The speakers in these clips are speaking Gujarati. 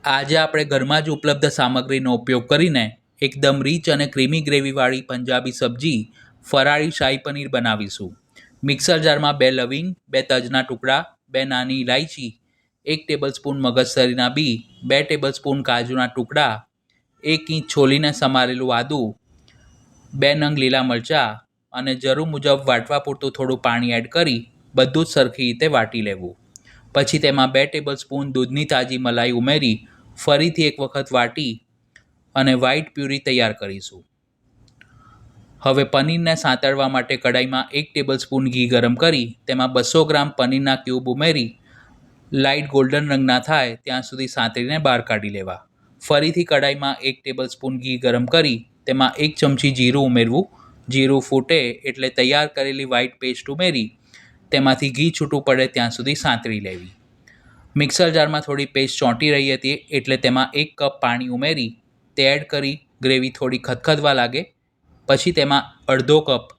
આજે આપણે ઘરમાં જ ઉપલબ્ધ સામગ્રીનો ઉપયોગ કરીને એકદમ રીચ અને ક્રીમી ગ્રેવીવાળી પંજાબી સબ્જી ફરાળી શાહી પનીર બનાવીશું. મિક્સર જારમાં 2 લવિંગ, 2 તજના ટુકડા, 2 નાની ઇલાયચી, 1 ટેબલસ્પૂન મગજતરીના બી, 2 ટેબલસ્પૂન કાજુના ટુકડા, 1 ઇંચ છોલીને સમારેલું આદું, 2 નંગ લીલા મરચાં અને જરૂર મુજબ વાટવા પૂરતું થોડું પાણી એડ કરી બધું જ સરખી રીતે વાટી લેવું. પછી તેમાં 2 ટેબલસ્પૂન દૂધની તાજી મલાઈ ઉમેરી ફરીથી એક વખત વાટી અને વ્હાઈટ પ્યુરી તૈયાર કરીશું. હવે પનીરને સાંતળવા માટે કડાઈમાં 1 ટેબલસ્પૂન ઘી ગરમ કરી તેમાં 200 ગ્રામ પનીરના ક્યુબ ઉમેરી લાઇટ ગોલ્ડન રંગના થાય ત્યાં સુધી સાંતળીને બહાર કાઢી લેવા. ફરીથી કડાઈમાં 1 ટેબલસ્પૂન ઘી ગરમ કરી તેમાં 1 ચમચી જીરું ઉમેરવું. જીરું ફૂટે એટલે તૈયાર કરેલી વ્હાઈટ પેસ્ટ ઉમેરી તેમાંથી ઘી છૂટું પડે ત્યાં સુધી સાંતળી લેવી. મિક્સર જારમાં થોડી પેસ્ટ ચોંટી રહી હતી એટલે તેમાં 1 કપ પાણી ઉમેરી તે એડ કરી ગ્રેવી થોડી ખદખદવા લાગે પછી તેમાં અડધો કપ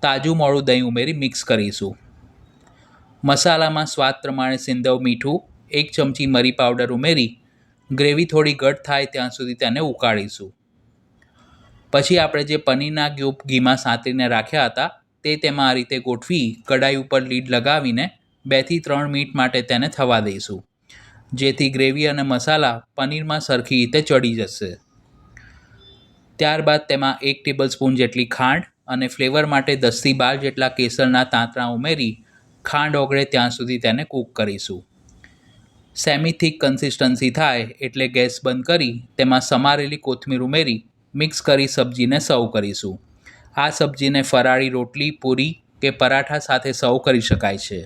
તાજું મોળું દહીં ઉમેરી મિક્સ કરીશું. મસાલામાં સ્વાદ પ્રમાણે સિંધવ મીઠું, 1 ચમચી મરી પાવડર ઉમેરી ગ્રેવી થોડી ઘટ થાય ત્યાં સુધી તેને ઉકાળીશું. પછી આપણે જે પનીરના ક્યુબ ઘીમાં સાંતળીને રાખ્યા હતા તે તેમાં આ રીતે ગોઠવી કડાઈ ઉપર લીડ લગાવીને 2 થી 3 મિનિટ માટે તેને થવા દઈશું, જેથી ગ્રેવી અને મસાલા પનીરમાં સરખી રીતે ચડી જશે. ત્યારબાદ તેમાં 1 ટેબલસ્પૂન જેટલી ખાંડ અને ફ્લેવર માટે 10 થી 12 જેટલા કેસરના તાંતણા ઉમેરી ખાંડ ઓગળે ત્યાં સુધી તેને કૂક કરીશું. સેમી થીક કન્સિસ્ટન્સી થાય એટલે ગેસ બંધ કરી તેમાં સમારેલી કોથમીર ઉમેરી મિક્સ કરી સબ્જીને સર્વ કરીશું. આ સબ્જીને ફરાળી રોટલી, પૂરી કે પરાઠા સાથે સર્વ કરી શકાય છે.